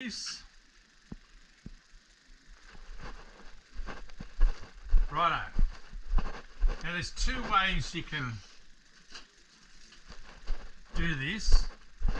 this. Righto. Now there's two ways you can do this.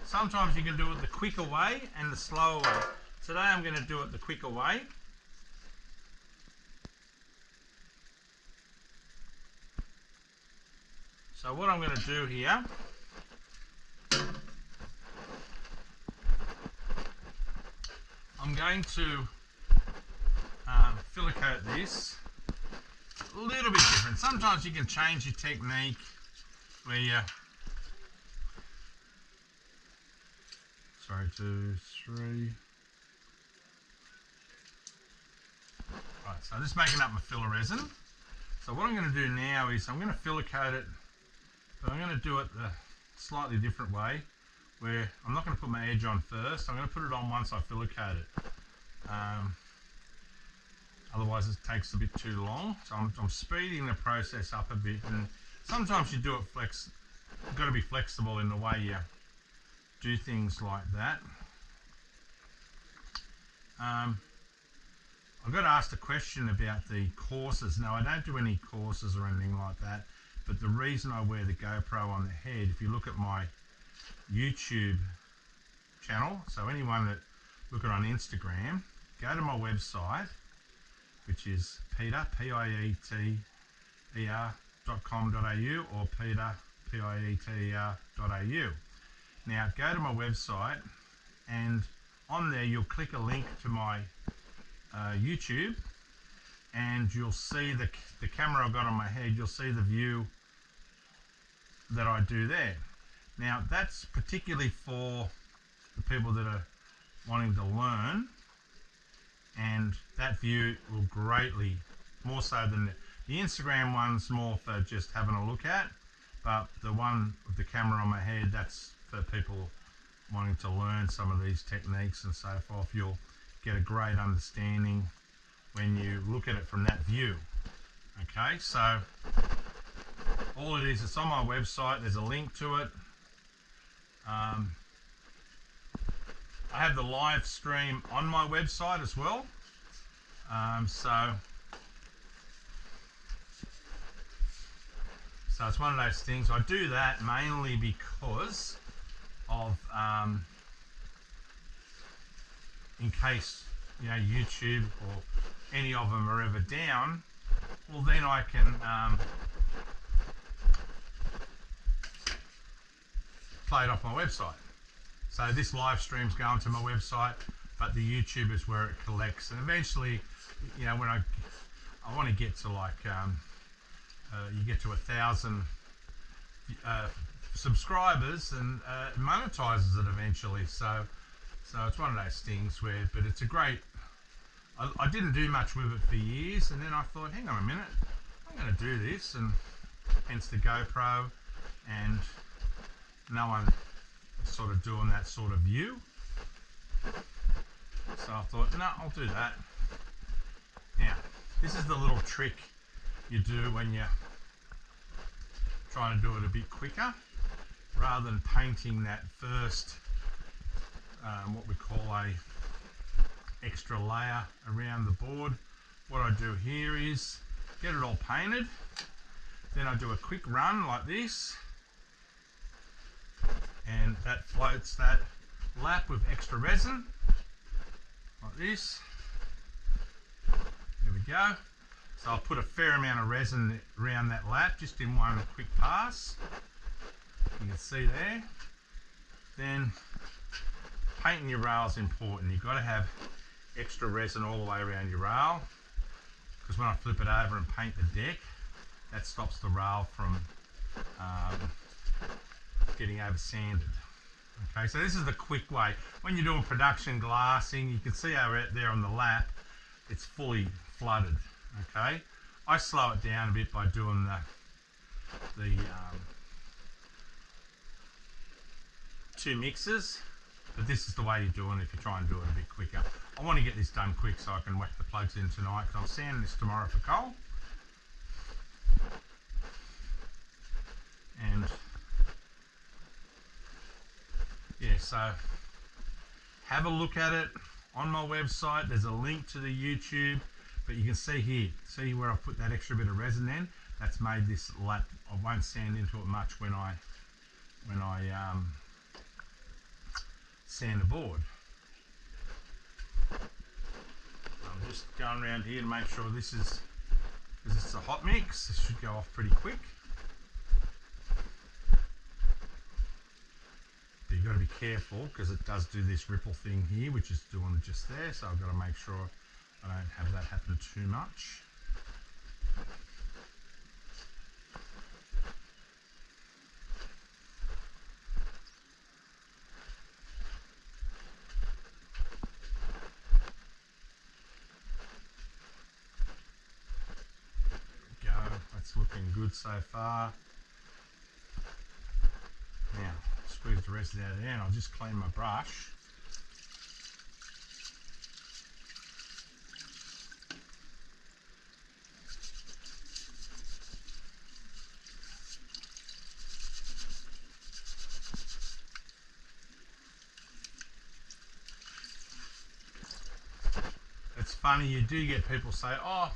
Sometimes you can do it the quicker way and the slower way. Today I'm going to do it the quicker way. So what I'm going to do here, I'm going to filler coat this a little bit different. Sometimes you can change your technique where you, sorry, 2, 3. Right, so I'm just making up my filler resin. So what I'm going to do now is I'm going to filler coat it, but I'm going to do it the slightly different way, where I'm not going to put my edge on first. I'm going to put it on once I filler coat it. Otherwise it takes a bit too long. So I'm speeding the process up a bit, and sometimes you do it you've got to be flexible in the way you do things like that. I got asked a question about the courses. Now I don't do any courses or anything like that, but the reason I wear the GoPro on the head, if you look at my YouTube channel, so anyone that look at on Instagram, go to my website, which is pieter, pieter.com.au or pieter, pieter.au. Now go to my website, and on there you'll click a link to my YouTube, and you'll see the camera I've got on my head. You'll see the view that I do there. Now that's particularly for the people that are wanting to learn, and that view will greatly, more so than the Instagram one's more for just having a look at, but the one with the camera on my head, that's for people wanting to learn some of these techniques and so forth. You'll get a great understanding when you look at it from that view. Okay, so all it is, it's on my website, there's a link to it. I have the live stream on my website as well. So it's one of those things. I do that mainly because of in case, you know, YouTube or any of them are ever down, well then I can play it off my website. So this live stream's going to my website, but the YouTube is where it collects. And eventually, you know, when I want to get to like you get to 1,000 subscribers, and it monetizes it eventually. So it's one of those things where, but it's a great, I didn't do much with it for years, and then I thought, hang on a minute, I'm going to do this, and hence the GoPro, and no one sort of doing that sort of view. So I thought, no, I'll do that. Now, this is the little trick you do when you're trying to do it a bit quicker, rather than painting that first what we call a extra layer around the board. What I do here is get it all painted, then I do a quick run like this, and that floats that lap with extra resin like this. There we go. So I'll put a fair amount of resin around that lap just in one quick pass. You can see there. Then painting your rail is important. You've got to have extra resin all the way around your rail, because when I flip it over and paint the deck, that stops the rail from getting over sanded. Okay, so this is the quick way. When you're doing production glassing, you can see over there on the lap, it's fully flooded. Okay, I slow it down a bit by doing the two mixes, but this is the way you're doing it if you try and do it a bit quicker. I want to get this done quick so I can whack the plugs in tonight, because I'm sanding this tomorrow for coal. And yeah, so have a look at it on my website. There's a link to the YouTube, but you can see here, see where I put that extra bit of resin in. That's made this lap. I won't sand into it much when I sand the board. I'm just going around here to make sure this is, because it's a hot mix, this should go off pretty quick. But you've got to be careful because it does do this ripple thing here, which is doing just there, so I've got to make sure I don't have that happen too much. There we go, that's looking good so far. Now, squeeze the rest out of there and I'll just clean my brush. It's funny, you do get people say, oh,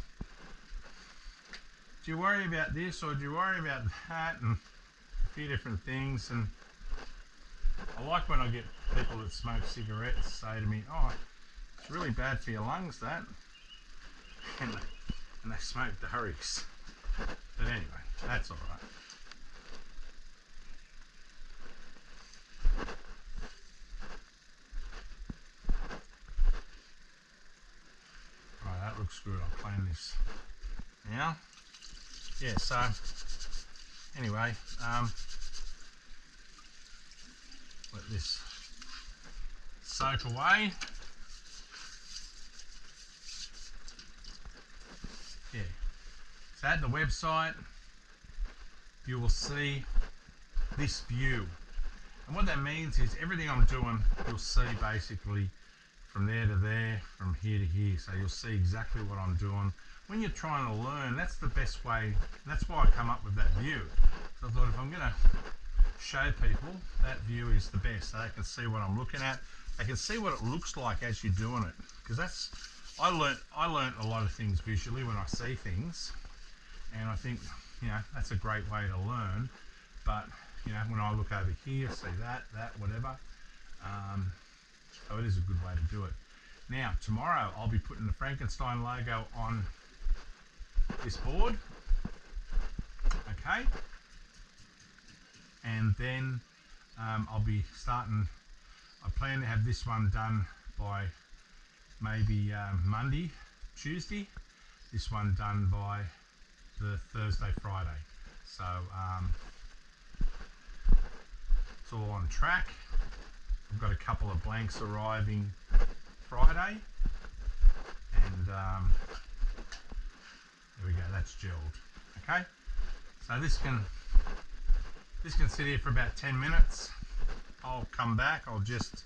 do you worry about this or do you worry about that, and a few different things. And I like when I get people that smoke cigarettes say to me, oh, it's really bad for your lungs, that. And they smoke durries. But anyway, that's all right. Right, that looks good. I'll clean this now. Yeah, so anyway, let this soak away. Yeah, so at the website you will see this view, and what that means is everything I'm doing you'll see basically from there to there, from here to here, so you'll see exactly what I'm doing. When you're trying to learn, that's the best way. That's why I come up with that view. So I thought if I'm going to show people, that view is the best, so they can see what I'm looking at. They can see what it looks like as you're doing it, because that's, I learnt a lot of things visually when I see things, and I think, you know, that's a great way to learn. But you know, when I look over here, see that, whatever. So it is a good way to do it. Now tomorrow I'll be putting the Frankenstein logo on this board, okay, and then I'll be starting, I plan to have this one done by maybe Monday, Tuesday, this one done by the Thursday, Friday. So it's all on track. I've got a couple of blanks arriving Friday, and there we go, that's gelled. Okay, so this can sit here for about 10 minutes. I'll come back, I'll just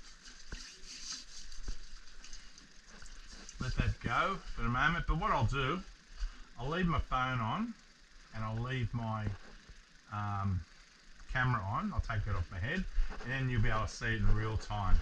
let that go for a moment. But what I'll do, I'll leave my phone on and I'll leave my camera on. I'll take that off my head and then you'll be able to see it in real time.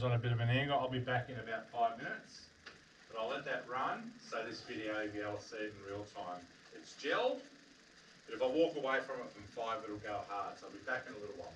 On a bit of an angle. I'll be back in about 5 minutes, but I'll let that run so this video you'll be able to see it in real time. It's gelled, but if I walk away from it from 5 it'll go hard, so I'll be back in a little while.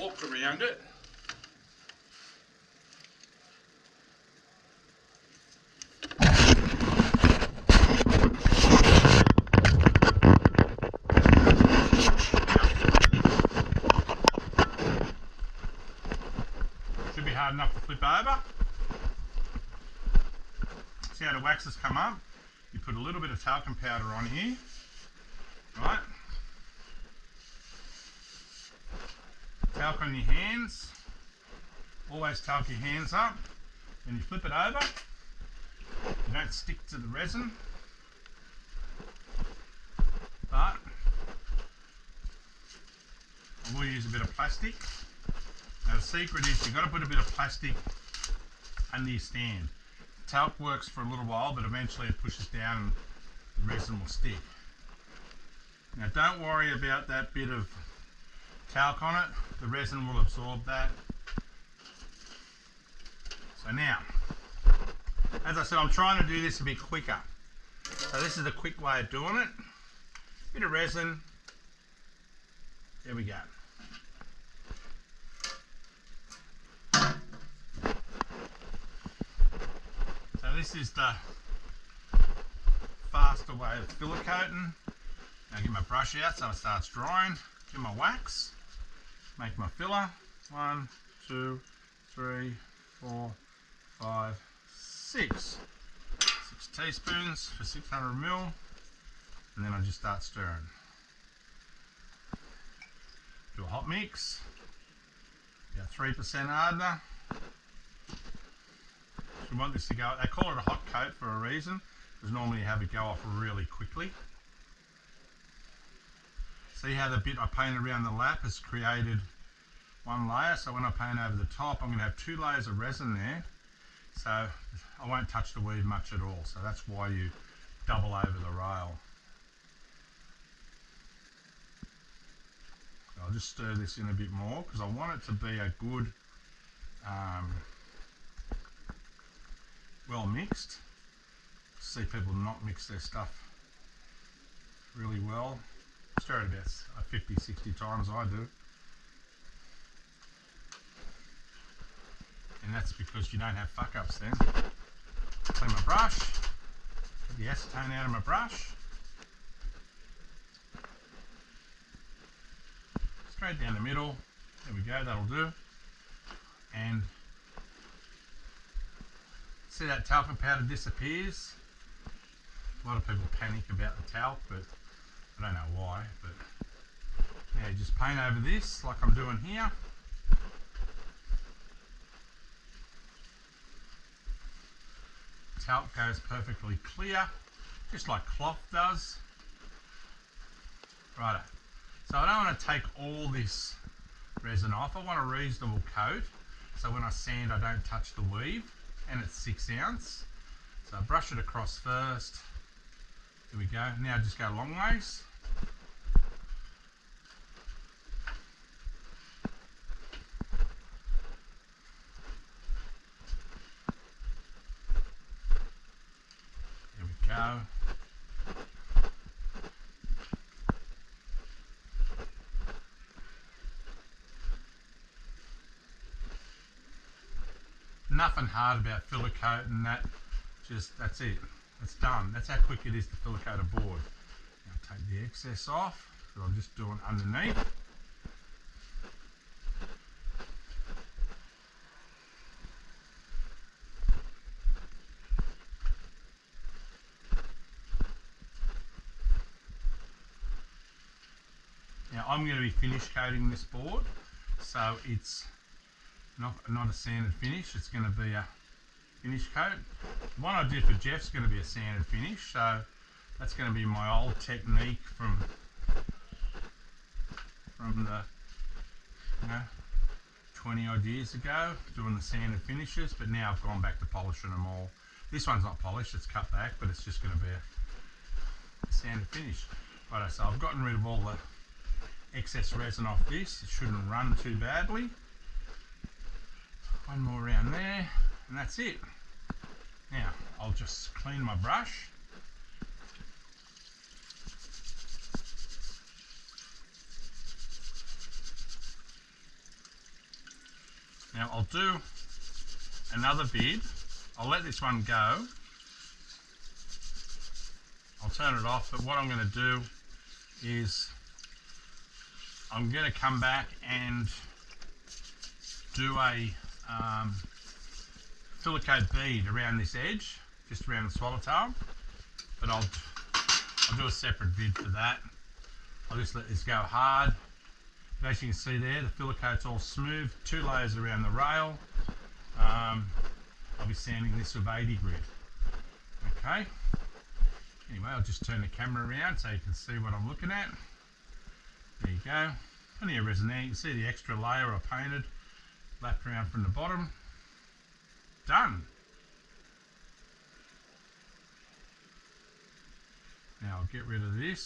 walk around it. Should be hard enough to flip over. See how the wax has come up? You put a little bit of talcum powder on here, right? Talc on your hands. Always talc your hands up. Then you flip it over. You don't stick to the resin, but I will use a bit of plastic. Now the secret is you've got to put a bit of plastic under your stand. Talc works for a little while, but eventually it pushes down and the resin will stick. Now don't worry about that bit of talc on it, the resin will absorb that. So now, as I said, I'm trying to do this a bit quicker. So this is the quick way of doing it. Bit of resin, there we go. So this is the faster way of filler coating. Now get my brush out so it starts drying. Get my wax. Make my filler. 1, 2, 3, 4, 5, 6. 6 teaspoons for 600 ml. And then I just start stirring. Do a hot mix. About 3% hardener. So we want this to go, they call it a hot coat for a reason, because normally you have it go off really quickly. See how the bit I painted around the lap has created one layer, so when I paint over the top I'm going to have 2 layers of resin there, so I won't touch the weave much at all, so that's why you double over the rail. So I'll just stir this in a bit more because I want it to be a good well mixed. See people not mix their stuff really well. Stir it about 50-60 times I do. And that's because you don't have fuck ups then. Clean my brush, get the acetone out of my brush. Straight down the middle, there we go, that'll do. And see that talcum powder disappears. A lot of people panic about the talc, but I don't know why. But yeah, just paint over this like I'm doing here. Talc goes perfectly clear, just like cloth does. Righto. So I don't want to take all this resin off. I want a reasonable coat, so when I sand I don't touch the weave, and it's 6 ounce. So I brush it across first. Here we go. Now just go long ways. There we go. Nothing hard about filler coating that. Just that's it. It's done. That's how quick it is to filler coat a board. Now take the excess off, so I'm just doing underneath. Now I'm going to be finish coating this board, so it's not a sanded finish. It's going to be a finish coat. The one I did for Jeff's going to be a sanded finish, so that's going to be my old technique from the 20 odd years ago, doing the sanded finishes, but now I've gone back to polishing them all. This one's not polished, it's cut back, but it's just going to be a sanded finish. Right, so I've gotten rid of all the excess resin off this. It shouldn't run too badly. One more around there, and that's it. Now, I'll just clean my brush. Now I'll do another bid. I'll let this one go. I'll turn it off, but what I'm going to do is I'm going to come back and do a silicate bead around this edge, just around the swallowtail, but I'll do a separate vid for that. I'll just let this go hard. But as you can see there, the silicate's all smooth, 2 layers around the rail. I'll be sanding this with 80 grit. Okay. Anyway, I'll just turn the camera around so you can see what I'm looking at. There you go. Plenty of resin there. You can see the extra layer I painted, lapped around from the bottom. Done. Now I'll get rid of this.